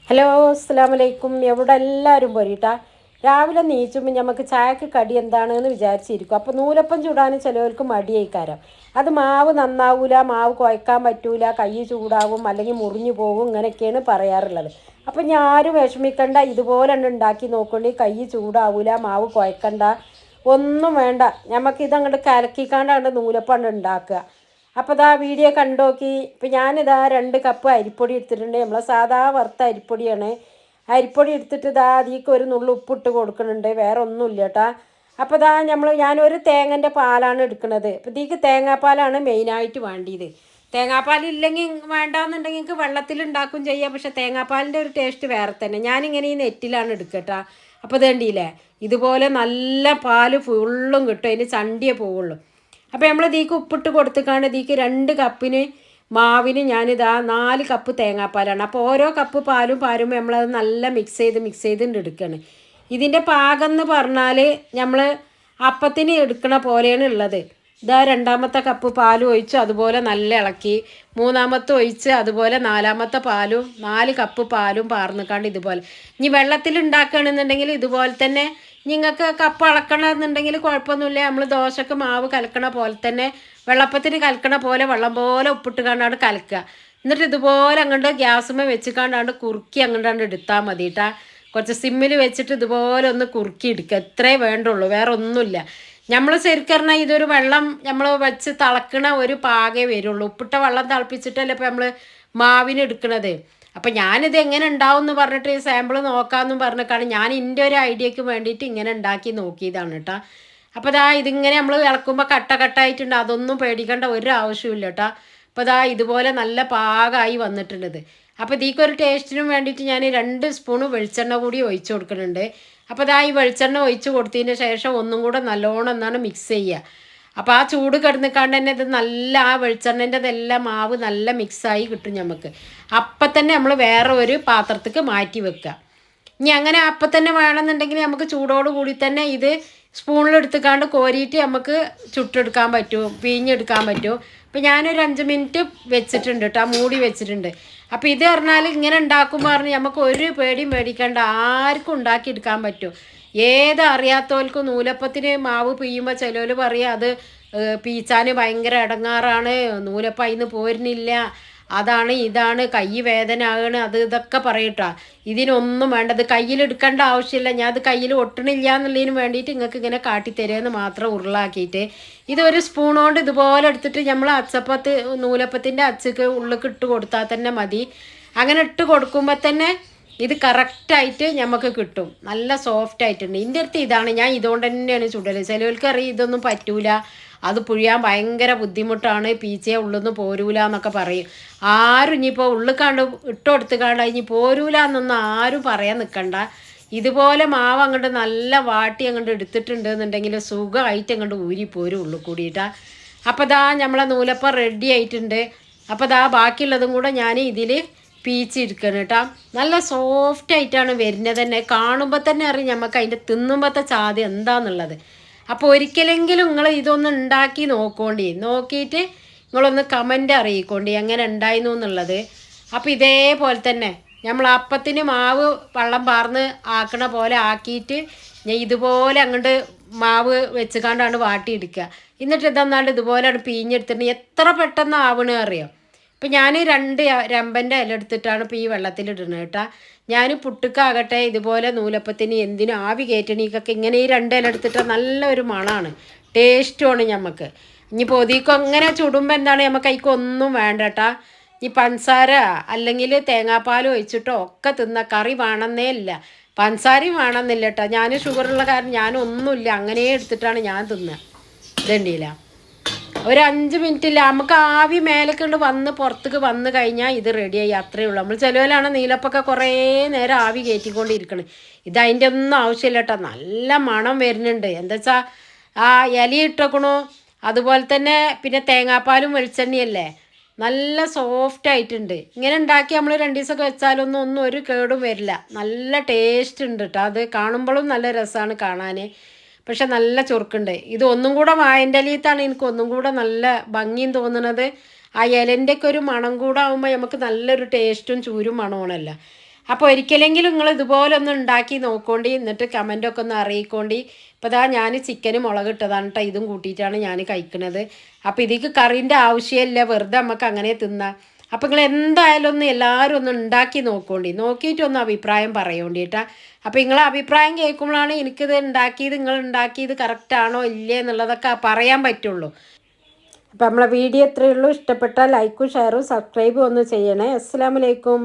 Hello അസ്സലാമു അലൈക്കും. എവിടെ എല്ലാവരും പോരിട്ടാ രാവിലെ നീച്ചുമ്പോൾ നമുക്ക് ചായക്ക് കടി എന്താണെന്ന് വിചാരിച്ചിരിക്കും. അപ്പോൾ നൂലപ്പം ചൂടാൻ ചിലവർക്ക് മടിയായിക്കാരം. അത് മാവ് നന്നാവൂല, മാവ് കുഴക്കാൻ പറ്റൂല, കൈ ചൂടാവും, അല്ലെങ്കിൽ മുറിഞ്ഞു പോകും, ഇങ്ങനെയൊക്കെയാണ് പറയാറുള്ളത്. അപ്പം ഞാനും വിഷമിക്കണ്ട, ഇതുപോലെ തന്നെ ഉണ്ടാക്കി നോക്കണ്ടി. കൈ ചൂടാവൂല, മാവ് കുഴക്കണ്ട, ഒന്നും വേണ്ട. നമുക്കിതങ്ങോട്ട് കലക്കിക്കാണ്ടാണ്ട് നൂലപ്പം ഉണ്ടാക്കുക. അപ്പോൾ ഇതാ വീഡിയോ കണ്ടോക്കി. ഇപ്പം ഞാനിതാ 2 കപ്പ് അരിപ്പൊടി എടുത്തിട്ടുണ്ട്. നമ്മളെ സാധാ വറുത്ത അരിപ്പൊടിയാണ്. അരിപ്പൊടി എടുത്തിട്ട് ഇതാ അതിലേക്ക് ഒരു നുള്ളു ഉപ്പിട്ട് കൊടുക്കുന്നുണ്ട്. വേറെ ഒന്നുമില്ല കേട്ടോ. അപ്പോൾ ഇതാ ഞാനൊരു തേങ്ങൻ്റെ പാലാണ് എടുക്കുന്നത്. അപ്പോൾ ഇതിലേക്ക് തേങ്ങാപ്പാലാണ് മെയിനായിട്ട് വേണ്ടിയത്. തേങ്ങാപ്പാൽ ഇല്ലെങ്കിൽ വേണ്ടാന്നുണ്ടെങ്കിൽ നിങ്ങൾക്ക് വെള്ളത്തിൽ ഉണ്ടാക്കും ചെയ്യാം. പക്ഷേ തേങ്ങാപ്പാലിൻ്റെ ഒരു ടേസ്റ്റ് വേറെ തന്നെ. ഞാനിങ്ങനെ ഈ നെറ്റിലാണ് എടുക്കട്ടോ. അപ്പോൾ ഇത് കണ്ടില്ലേ, ഇതുപോലെ നല്ല പാല് ഫുള്ളും കിട്ടും. അതിന് ചണ്ടിയേ പോവുള്ളൂ. അപ്പോൾ നമ്മൾ ഇതിലേക്ക് ഉപ്പിട്ട് കൊടുത്തിക്കാണ്ട് ഇതിലേക്ക് 2 കപ്പിന് മാവിന് ഞാനിതാ 4 കപ്പ് തേങ്ങാപ്പാലാണ്. അപ്പോൾ ഓരോ കപ്പ് പാലും പാരുമ്പോൾ നമ്മളത് നല്ല മിക്സ് ചെയ്ത് എടുക്കുകയാണ്. ഇതിൻ്റെ പാകം എന്ന് പറഞ്ഞാൽ നമ്മൾ അപ്പത്തിന് എടുക്കണ പോലെയാണ് ഉള്ളത്. ഇതാ 2-മത്തെ കപ്പ് പാലും ഒഴിച്ച് അതുപോലെ നല്ല ഇളക്കി, 3-മത്തെ ഒഴിച്ച് അതുപോലെ 4-മത്തെ പാലും 4 കപ്പ് പാലും പാർന്നിക്കാണ്ട് ഇതുപോലെ. ഇനി വെള്ളത്തിൽ ഉണ്ടാക്കുകയാണെന്നുണ്ടെങ്കിൽ ഇതുപോലെ തന്നെ നിങ്ങൾക്ക് കപ്പ് അളക്കണമെന്നുണ്ടെങ്കിൽ കുഴപ്പമൊന്നുമില്ല. നമ്മൾ ദോശക്ക് മാവ് കലക്കണ പോലെ തന്നെ വെള്ളപ്പത്തിന് കലക്കണ പോലെ വെള്ളം പോലെ ഉപ്പിട്ട് കണ്ടാണ്ട് കലക്കുക. എന്നിട്ട് ഇതുപോലെ അങ്ങോട്ട് ഗ്യാസുമ്മ വെച്ച് കണ്ടാണ്ട് കുറുക്കി അങ്ങോട്ടാണ്ട് എടുത്താൽ മതി കേട്ടാ. കുറച്ച് സിമ്മിൽ വെച്ചിട്ട് ഇതുപോലെ ഒന്ന് കുറുക്കി എടുക്കുക. എത്രേ വേണ്ടുള്ളൂ, വേറെ ഒന്നുമില്ല. നമ്മൾ ശരിക്കും പറഞ്ഞാൽ ഇതൊരു വെള്ളം നമ്മൾ വെച്ച് തിളക്കണ ഒരു പാകേ വരുള്ളൂ. ഉപ്പിട്ട വെള്ളം തിളപ്പിച്ചിട്ടല്ലേ ഇപ്പോൾ നമ്മൾ മാവിന് എടുക്കണത്. അപ്പം ഞാനിത് എങ്ങനെ ഉണ്ടാവും എന്ന് പറഞ്ഞിട്ട് സാമ്പിൾ നോക്കാമെന്നും പറഞ്ഞിട്ടാണ് ഞാൻ എൻ്റെ ഒരു ഐഡിയക്ക് വേണ്ടിയിട്ട് ഇങ്ങനെ ഉണ്ടാക്കി നോക്കിയതാണ് കേട്ടോ. അപ്പോൾ ഇതിങ്ങനെ നമ്മൾ ഇളക്കുമ്പോൾ കട്ടായിട്ടുണ്ട്. അതൊന്നും പേടിക്കേണ്ട ഒരു ആവശ്യമില്ല കേട്ടോ. അപ്പോൾ ഇതുപോലെ നല്ല പാകമായി വന്നിട്ടുള്ളത്. അപ്പോൾ ഇതിക്കൊരു ടേസ്റ്റിനും വേണ്ടിയിട്ട് ഞാൻ 2 സ്പൂണ് വെളിച്ചെണ്ണ കൂടി ഒഴിച്ച് കൊടുക്കുന്നുണ്ട്. അപ്പോൾ ഈ വെളിച്ചെണ്ണ ഒഴിച്ച് കൊടുത്തതിന് ശേഷം ഒന്നും കൂടെ നല്ലോണം എന്നാണ് മിക്സ് ചെയ്യുക. അപ്പോൾ ആ ചൂട് കിടന്നിക്കാണ്ട് തന്നെ ഇത് നല്ല ആ വെളിച്ചെണ്ണേൻ്റെതെല്ലാം മാവ് നല്ല മിക്സായി കിട്ടും നമുക്ക്. അപ്പം തന്നെ നമ്മൾ വേറെ ഒരു പാത്രത്തേക്ക് മാറ്റി വെക്കുക. ഇനി അങ്ങനെ അപ്പം തന്നെ വേണമെന്നുണ്ടെങ്കിൽ നമുക്ക് ചൂടോട് കൂടി തന്നെ ഇത് സ്പൂണിലെടുത്തുക്കാണ്ട് കോരിയിട്ട് നമുക്ക് ചുട്ടെടുക്കാൻ പറ്റും, പിഴിഞ്ഞെടുക്കാൻ പറ്റും. അപ്പോൾ ഞാനൊരു 5 മിനിറ്റ് വെച്ചിട്ടുണ്ട് കേട്ടോ, മൂടി വെച്ചിട്ടുണ്ട്. അപ്പോൾ ഇത് പറഞ്ഞാൽ ഇങ്ങനെ ഉണ്ടാക്കുമ്പോൾ നമുക്ക് ഒരു പേടിയും പേടിക്കേണ്ട, ആർക്കും ഉണ്ടാക്കിയെടുക്കാൻ പറ്റും. ഏത് അറിയാത്തവർക്കും നൂലപ്പത്തിന് മാവ് പിയ്യുമ്പോൾ ചിലവർ പറയുക അത് പീച്ചാൻ ഭയങ്കര ഇടങ്ങാറാണ്, നൂലപ്പം അതിന് പോരുന്നില്ല, അതാണ് ഇതാണ്, കൈ വേദന ആകണ്, അത് ഇതൊക്കെ പറയട്ടാ. ഇതിനൊന്നും വേണ്ടത്, കയ്യിലെടുക്കേണ്ട ആവശ്യമില്ല. ഞാൻ അത് കയ്യിൽ ഒട്ടണില്ല എന്നുള്ളതിന് വേണ്ടിയിട്ട് നിങ്ങൾക്ക് ഇങ്ങനെ കാട്ടിത്തരുമെന്ന് മാത്രം ഉരുളാക്കിയിട്ട് ഇതൊരു സ്പൂൺ കൊണ്ട് ഇതുപോലെ എടുത്തിട്ട് നമ്മൾ നൂലപ്പത്തിൻ്റെ അച്ചക്ക് ഉള്ളിലേക്ക് ഇട്ട് കൊടുത്താൽ തന്നെ മതി. അങ്ങനെ ഇട്ട് കൊടുക്കുമ്പോൾ തന്നെ ഇത് കറക്റ്റായിട്ട് നമുക്ക് കിട്ടും. നല്ല സോഫ്റ്റ് ആയിട്ടുണ്ട്. എൻ്റെ അടുത്ത് ഇതാണ്, ഞാൻ ഇതുകൊണ്ട് തന്നെയാണ് ചുടൽ. ചിലവർക്കറിയാം ഇതൊന്നും പറ്റൂല, അത് പുഴിയാൻ ഭയങ്കര ബുദ്ധിമുട്ടാണ്, പീച്ചയെ ഉള്ളിന്ന് പോരൂല എന്നൊക്കെ പറയും. ആരും ഇനിയിപ്പോൾ ഉള്ളിക്കാണ്ട് ഇട്ട് കൊടുത്തുകാണ്ട് ഇനി പോരൂല എന്നൊന്നും ആരും പറയാൻ നിൽക്കണ്ട. ഇതുപോലെ മാവ് അങ്ങോട്ട് നല്ല വാട്ടി അങ്ങോട്ട് എടുത്തിട്ടുണ്ട് എന്നുണ്ടെങ്കിൽ സുഖമായിട്ട് അങ്ങോട്ട് ഊരിപ്പോരും ഉള്ളിൽ കൂടിയിട്ടാ. അപ്പോൾ നമ്മളെ നൂലപ്പം റെഡി ആയിട്ടുണ്ട്. അപ്പോൾ ബാക്കിയുള്ളതും കൂടെ ഞാൻ ഇതിൽ പീച്ചെടുക്കണം കേട്ടോ. നല്ല സോഫ്റ്റ് ആയിട്ടാണ് വരുന്നത് തന്നെ. കാണുമ്പോൾ തന്നെ അറിയാം നമുക്ക് അതിൻ്റെ തിന്നുമ്പോഴത്തെ ചാതി എന്താണെന്നുള്ളത്. അപ്പോൾ ഒരിക്കലെങ്കിലും നിങ്ങൾ ഇതൊന്ന് ഉണ്ടാക്കി നോക്കിയിട്ട് നിങ്ങളൊന്ന് കമൻ്റ് അറിയിക്കോണ്ടി എങ്ങനെ ഉണ്ടായിരുന്നു എന്നുള്ളത്. അപ്പോൾ ഇതേപോലെ തന്നെ നമ്മൾ അപ്പത്തിന് മാവ് വെള്ളം പാർന്ന് ആക്കണ പോലെ ആക്കിയിട്ട് ഞാൻ ഇതുപോലെ അങ്ങോട്ട് മാവ് വെച്ചുകൊണ്ടാണ് വാട്ടിയെടുക്കുക. എന്നിട്ട് ഇതൊന്നാണ്ട് ഇതുപോലെയാണ് പിഴിഞ്ഞെടുത്തിട്ട് എത്ര പെട്ടെന്ന് ആവണ അറിയാം. ഇപ്പം ഞാൻ 2 രമ്പൻ്റെ ഇല എടുത്തിട്ടാണ് ഇപ്പോൾ ഈ വെള്ളത്തിലിടുന്നത് കേട്ടോ. ഞാൻ പുട്ടുക്കാകട്ടെ ഇതുപോലെ നൂലപ്പത്തിന് എന്തിനും ആവി കയറ്റണീക്കൊക്കെ ഇങ്ങനെ ഈ 2 ഇല എടുത്തിട്ട് നല്ലൊരു മണമാണ്, ടേസ്റ്റുമാണ് നമുക്ക്. ഇനി പൊതിക്കും അങ്ങനെ ചുടുമ്പോൾ എന്താണ് നമുക്ക് അതിക്കൊന്നും വേണ്ട കേട്ടോ. ഈ പഞ്ചസാര അല്ലെങ്കിൽ തേങ്ങാപ്പാൽ ഒഴിച്ചിട്ടോ ഒക്കെ തിന്ന, കറി വേണമെന്നേ ഇല്ല, പഞ്ചസാരയും വേണമെന്നില്ല കേട്ടോ. ഞാൻ ഷുഗറുള്ള കാരണം ഞാനൊന്നുമില്ല, അങ്ങനെ എടുത്തിട്ടാണ് ഞാൻ തിന്നുക. ഇതുണ്ടില്ല ഒരു 5 മിനിറ്റില്ല, നമുക്ക് ആവി മേലേക്കൊണ്ട് വന്ന് പുറത്തേക്ക് വന്ന് കഴിഞ്ഞാൽ ഇത് റെഡിയായി, അത്രയേ ഉള്ളൂ. നമ്മൾ ചിലവിലാണ് നീലപ്പൊക്കെ കുറേ നേരം ആവി കയറ്റിക്കൊണ്ടിരിക്കണം. ഇത് അതിൻ്റെ ഒന്നും ആവശ്യമില്ല കേട്ടോ. നല്ല മണം വരുന്നുണ്ട്. എന്താ വെച്ചാൽ ആ ഇല ഇട്ടേക്കണു, അതുപോലെ തന്നെ പിന്നെ തേങ്ങാപ്പാലും വെളിച്ചെണ്ണയല്ലേ, നല്ല സോഫ്റ്റ് ആയിട്ടുണ്ട്. ഇങ്ങനെ ഉണ്ടാക്കി നമ്മൾ 2 ദിവസമൊക്കെ വെച്ചാലൊന്നും ഒരു കേടും വരില്ല. നല്ല ടേസ്റ്റ് ഉണ്ട് കേട്ടോ. അത് കാണുമ്പോഴും നല്ല രസമാണ് കാണാൻ, പക്ഷെ നല്ല ചുറുക്കുണ്ട്. ഇത് ഒന്നും കൂടെ വായൻ്റെ ഇലത്താണ് എനിക്ക് ഒന്നും കൂടെ നല്ല ഭംഗിയും തോന്നുന്നത്. ആ ഇലൻ്റെയൊക്കെ ഒരു മണം കൂടെ ആകുമ്പോൾ നമുക്ക് നല്ലൊരു ടേസ്റ്റും ചൂരും മണമാണല്ലോ. അപ്പോൾ ഒരിക്കലെങ്കിലും നിങ്ങൾ ഇതുപോലെ ഒന്ന് ഉണ്ടാക്കി നോക്കോണ്ടി, എന്നിട്ട് കമൻറ്റൊക്കെ ഒന്ന് അറിയിക്കോണ്ടി. ഇപ്പോൾ ഇതാ ഞാൻ ചിക്കന് മുളക് ഇട്ടതാണ് കേട്ടോ, ഇതും കൂട്ടിയിട്ടാണ് ഞാൻ കഴിക്കുന്നത്. അപ്പോൾ ഇതിക്ക് കറീൻ്റെ ആവശ്യമില്ല, വെറുതെ നമുക്ക് അങ്ങനെ തിന്നാം. അപ്പോൾ നിങ്ങൾ എന്തായാലും ഒന്ന് എല്ലാവരും ഒന്ന് ഉണ്ടാക്കി നോക്കോണ്ടി, നോക്കിയിട്ടൊന്ന് അഭിപ്രായം പറയോണ്ടി കേട്ടാ. അപ്പോൾ നിങ്ങളെ അഭിപ്രായം കേൾക്കുമ്പോഴാണ് എനിക്കിത് ഉണ്ടാക്കിയത്, നിങ്ങൾ ഉണ്ടാക്കിയത് കറക്റ്റാണോ ഇല്ലേ എന്നുള്ളതൊക്കെ പറയാൻ പറ്റുള്ളൂ. അപ്പോൾ നമ്മളെ വീഡിയോ ഇത്രയേ ഉള്ളൂ. ഇഷ്ടപ്പെട്ടാൽ ലൈക്കും ഷെയറും സബ്സ്ക്രൈബും ഒന്ന് ചെയ്യണേ. അസ്സലാമു അലൈക്കും.